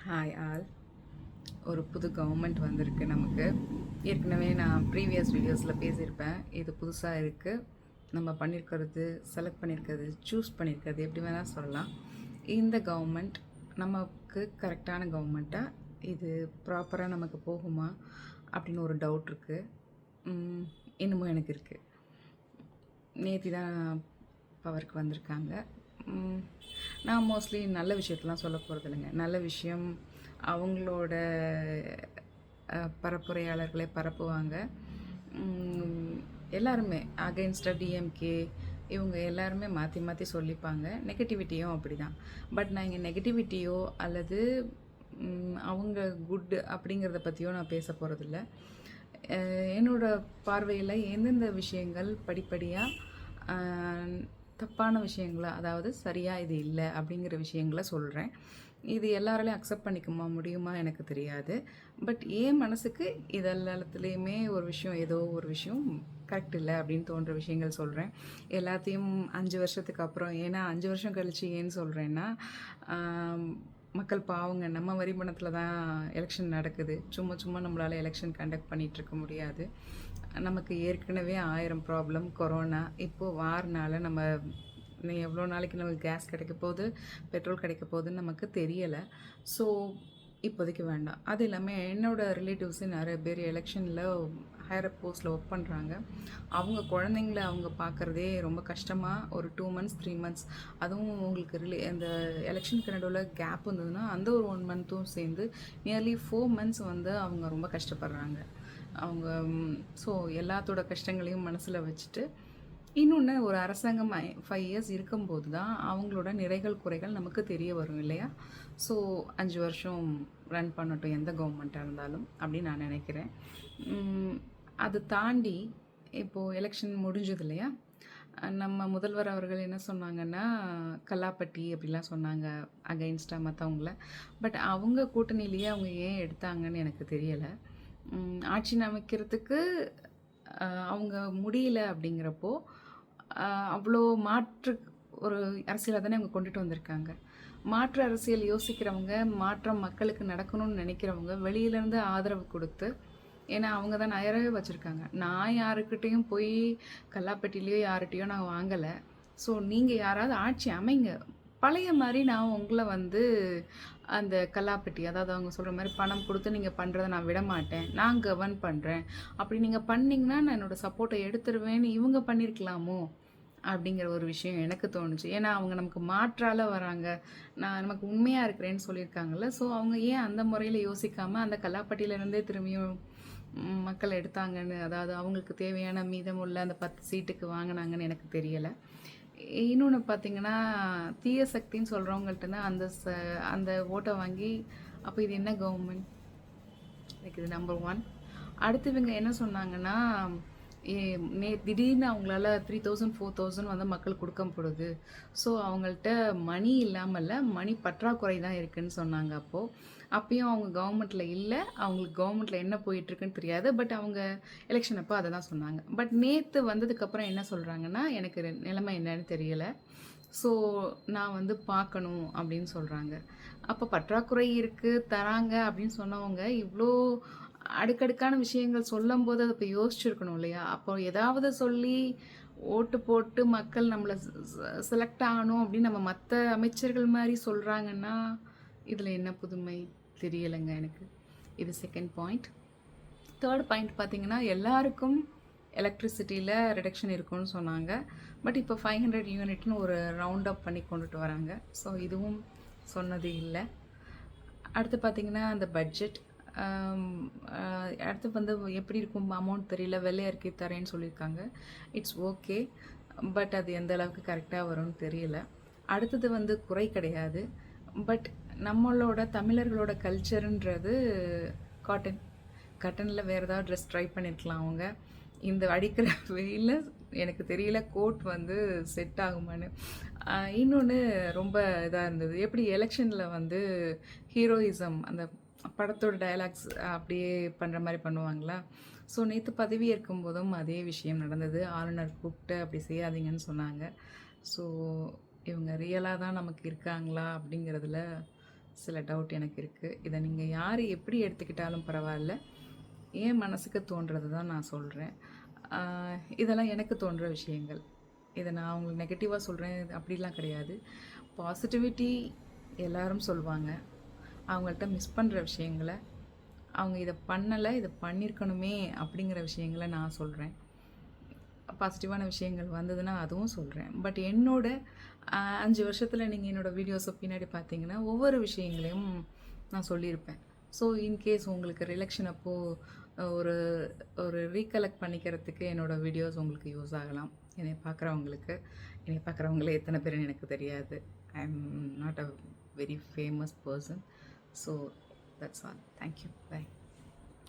Hi all. ஒரு புது government வந்திருக்கு நமக்கு. ஏற்கனவே நான் ப்ரீவியஸ் வீடியோஸில் பேசியிருப்பேன். இது புதுசாக இருக்குது. நம்ம பண்ணியிருக்கிறது, செலக்ட் பண்ணியிருக்கிறது, சூஸ் பண்ணியிருக்கிறது எப்படி வேணால் சொல்லலாம். இந்த கவர்மெண்ட் நமக்கு கரெக்டான கவர்மெண்ட்டாக, இது ப்ராப்பராக நமக்கு போகுமா அப்படின்னு ஒரு டவுட் இருக்குது. இன்னமும் எனக்கு இருக்குது. நேற்று தான் பவருக்கு வந்திருக்காங்க. நான் மோஸ்ட்லி நல்ல விஷயத்தெலாம் சொல்ல போகிறது இல்லைங்க. நல்ல விஷயம் அவங்களோட பரப்புரையாளர்களே பரப்புவாங்க. எல்லாருமே அகெயின்ஸ்டாக டிஎம்கே இவங்க எல்லாருமே மாற்றி மாற்றி சொல்லிப்பாங்க. நெகட்டிவிட்டியும் அப்படி தான். பட் நான் இங்கே நெகட்டிவிட்டியோ அல்லது அவங்க குட் அப்படிங்கிறத பற்றியோ நான் பேச போகிறதில்ல. என்னோடய பார்வையில் எந்தெந்த விஷயங்கள் படிப்படியாக தப்பான விஷயங்களா, அதாவது சரியாக இது இல்லை அப்படிங்கிற விஷயங்கள சொல்கிறேன். இது எல்லாராலையும் அக்செப்ட் பண்ணிக்குமா முடியுமா எனக்கு தெரியாது. பட் என் மனசுக்கு இதெல்லாத்துலேயுமே ஒரு விஷயம், ஏதோ ஒரு விஷயம் கரெக்ட் இல்லை அப்படின்னு தோன்ற விஷயங்கள் சொல்கிறேன். எல்லாத்தையும் 5 வருஷத்துக்கு அப்புறம், ஏன்னா 5 வருஷம் கழிச்சு ஏன்னு சொல்கிறேன்னா, மக்கள் பாவங்க. நம்ம வரி பணத்தில் தான் எலெக்ஷன் நடக்குது. சும்மா சும்மா நம்மளால் எலெக்ஷன் கண்டக்ட் பண்ணிகிட்ருக்க முடியாது. நமக்கு ஏற்கனவே 1000 ப்ராப்ளம், கொரோனா, இப்போது வாரனால நம்ம எவ்வளோ நாளைக்கு நமக்கு கேஸ் கிடைக்க போகுது, பெட்ரோல் கிடைக்க போகுதுன்னு நமக்கு தெரியலை. ஸோ இப்போதைக்கு வேண்டாம். அது இல்லாமல் என்னோடய ரிலேட்டிவ்ஸு நிறைய பேர் எலெக்ஷனில் ஹையர் போஸ்ட்டில் ஒர்க் பண்ணுறாங்க. அவங்க குழந்தைங்கள அவங்க பார்க்குறதே ரொம்ப கஷ்டமாக, ஒரு 2 மந்த்ஸ் 3 மந்த்ஸ், அதுவும் உங்களுக்கு அந்த எலெக்ஷனுக்கு நடுவில் கேப் இருந்ததுன்னா அந்த ஒரு 1 மந்த்தும் சேர்ந்து நியர்லி 4 மந்த்ஸ் வந்து அவங்க ரொம்ப கஷ்டப்படுறாங்க. அவங்க ஸோ எல்லாத்தோட கஷ்டங்களையும் மனசில் வச்சுட்டு, இன்னொன்று ஒரு அரசாங்கம் 5 இயர்ஸ் இருக்கும்போது தான் அவங்களோட நிறைகள் குறைகள் நமக்கு தெரிய வரும் இல்லையா? ஸோ 5 வருஷம் ரன் பண்ணட்டும் எந்த கவர்மெண்ட்டாக இருந்தாலும் அப்படின்னு நான் நினைக்கிறேன். அது தாண்டி இப்போது எலெக்ஷன் முடிஞ்சது இல்லையா? நம்ம முதல்வர் அவர்கள் என்ன சொன்னாங்கன்னா, கல்லாப்பட்டி அப்படிலாம் சொன்னாங்க அகைன்ஸ்டாக மற்றவங்கள. பட் அவங்க கூட்டணியிலேயே அவங்க ஏன் எடுத்தாங்கன்னு எனக்கு தெரியலை. ஆட்சி அமைக்கிறதுக்கு அவங்க முடியல அப்படிங்கிறப்போ, அவ்வளோ மாற்று ஒரு அரசியலை தானே அவங்க கொண்டுட்டு வந்திருக்காங்க. மாற்று அரசியல் யோசிக்கிறவங்க, மாற்றம் மக்களுக்கு நடக்கணும்னு நினைக்கிறவங்க வெளியிலேருந்து ஆதரவு கொடுத்து, ஏன்னா அவங்க தான் நிறையவே வச்சுருக்காங்க. நான் யாருக்கிட்டேயும் போய் கல்லாப்பட்டிலேயோ யார்கிட்டையோ நான் வாங்கலை. ஸோ நீங்கள் யாராவது ஆட்சி அமைங்க. பழைய மாதிரி நான் உங்களை வந்து அந்த கல்லாப்பட்டி, அதாவது அவங்க சொல்கிற மாதிரி பணம் கொடுத்து நீங்கள் பண்ணுறதை நான் விட மாட்டேன், நான் கவர்ன் பண்ணுறேன், அப்படி நீங்கள் பண்ணிங்கன்னா நான் என்னோடய சப்போர்ட்டை எடுத்துருவேன்னு இவங்க பண்ணியிருக்கலாமோ அப்படிங்கிற ஒரு விஷயம் எனக்கு தோணுச்சு. ஏன்னா அவங்க நமக்கு மாற்றால் வராங்க, நான் நமக்கு உண்மையாக இருக்கிறேன்னு சொல்லியிருக்காங்கல்ல. ஸோ அவங்க ஏன் அந்த முறையில் யோசிக்காமல் அந்த கல்லாப்பட்டியிலேருந்தே திரும்பியும் மக்கள் எடுத்தாங்கன்னு, அதாவது அவங்களுக்கு தேவையான மீதமுள்ள அந்த 10 சீட்டுக்கு வாங்கினாங்கன்னு எனக்கு தெரியலை. இன்னொன்று பார்த்தீங்கன்னா, தீய சக்தின்னு சொல்கிறவங்கள்ட்ட தான் அந்த ஓட்டை வாங்கி, அப்போ இது என்ன கவர்மெண்ட்? எனக்கு இது நம்பர் 1. அடுத்து இவங்க என்ன சொன்னாங்கன்னா, திடீர்னு அவங்களால 3000 4000 வந்து மக்கள் கொடுக்கப்படுது. ஸோ அவங்கள்ட்ட மணி இல்லாமல் மணி பற்றாக்குறை தான் இருக்குதுன்னு சொன்னாங்க. அப்பயும் அவங்க கவர்மெண்ட்டில் இல்லை, அவங்களுக்கு கவர்மெண்ட்டில் என்ன போயிட்டுருக்குன்னு தெரியாது. பட் அவங்க எலெக்ஷன் அப்போ அதை தான் சொன்னாங்க. பட் நேற்று வந்ததுக்கப்புறம் என்ன சொல்கிறாங்கன்னா, எனக்கு நிலைமை என்னன்னு தெரியலை, ஸோ நான் வந்து பார்க்கணும் அப்படின்னு சொல்கிறாங்க. அப்போ பற்றாக்குறை இருக்குது தராங்க அப்படின்னு சொன்னவங்க இவ்வளோ அடுக்கடுக்கான விஷயங்கள் சொல்லும்போது அதை இப்போ யோசிச்சுருக்கணும் இல்லையா? அப்போ ஏதாவது சொல்லி ஓட்டு போட்டு மக்கள் நம்மளை செலக்ட் ஆகணும் அப்படின்னு நம்ம மற்ற அமைச்சர்கள் மாதிரி சொல்கிறாங்கன்னா, இதில் என்ன புதுமை தெரியலைங்க எனக்கு. இது செகண்ட் பாயிண்ட். தேர்ட் பாயிண்ட் பார்த்திங்கன்னா, எல்லாருக்கும் எலக்ட்ரிசிட்டியில் ரிடக்ஷன் இருக்குன்னு சொன்னாங்க. பட் இப்போ 500 யூனிட்னு ஒரு ரவுண்ட் அப் பண்ணி கொண்டுட்டு வராங்க. ஸோ இதுவும் சொன்னது இல்லை. அடுத்து பார்த்திங்கன்னா, அந்த பட்ஜெட் அடுத்து வந்து எப்படி இருக்கும் அமௌண்ட் தெரியல, வெள்ளை அறிக்கை தரேன்னு சொல்லியிருக்காங்க. இட்ஸ் ஓகே, பட் அது எந்த அளவுக்கு கரெக்டாக வரும்னு தெரியல. அடுத்தது வந்து குறை கிடையாது, பட் நம்மளோட தமிழர்களோட கல்ச்சருன்றது காட்டனில் வேறு ஏதாவது ட்ரெஸ் ட்ரை பண்ணியிருக்கலாம் அவங்க. இந்த அடிக்கிற வெயிலில் எனக்கு தெரியல கோட் வந்து செட் ஆகுமான்னு. இன்னொன்று ரொம்ப இதாக இருந்தது, எப்படி எலெக்ஷனில் வந்து ஹீரோயிசம் அந்த படத்தோட டயலாக்ஸ் அப்படியே பண்ணுற மாதிரி பண்ணுவாங்களா? ஸோ நேற்று பதவி ஏற்கும்போதும் அதே விஷயம் நடந்தது. ஆளுநர் கூப்பிட்டு அப்படி செய்யாதீங்கன்னு சொன்னாங்க. ஸோ இவங்க ரியலாக தான் நமக்கு இருக்காங்களா அப்படிங்கிறதுல சில டவுட் எனக்கு இருக்குது. இதை நீங்கள் யார் எப்படி எடுத்துக்கிட்டாலும் பரவாயில்ல, என் மனசுக்கு தோன்றது தான் நான் சொல்கிறேன். இதெல்லாம் எனக்கு தோன்ற விஷயங்கள். இதை நான் அவங்களுக்கு நெகட்டிவாக சொல்கிறேன் அப்படிலாம் கிடையாது. பாசிட்டிவிட்டி எல்லாரும் சொல்லுவாங்க. அவங்கள்ட்ட மிஸ் பண்ணுற விஷயங்களை, அவங்க இதை பண்ணலை, இதை பண்ணியிருக்கணுமே அப்படிங்கிற விஷயங்களை நான் சொல்கிறேன். பாசிட்டிவான விஷயங்கள் வந்ததுன்னா அதுவும் சொல்கிறேன். பட் என்னோட 5 வருஷத்தில் நீங்கள் என்னோடய வீடியோஸை பின்னாடி பார்த்தீங்கன்னா ஒவ்வொரு விஷயங்களையும் நான் சொல்லியிருப்பேன். ஸோ இன்கேஸ் உங்களுக்கு ரிலெக்ஷன் அப்போது ஒரு ஒரு ரீகலெக்ட் பண்ணிக்கிறதுக்கு என்னோடய வீடியோஸ் உங்களுக்கு யூஸ் ஆகலாம். என்னை பார்க்குறவங்களே எத்தனை பேருன்னு எனக்கு தெரியாது. I am not a very famous person. So that's all. Thank you. By.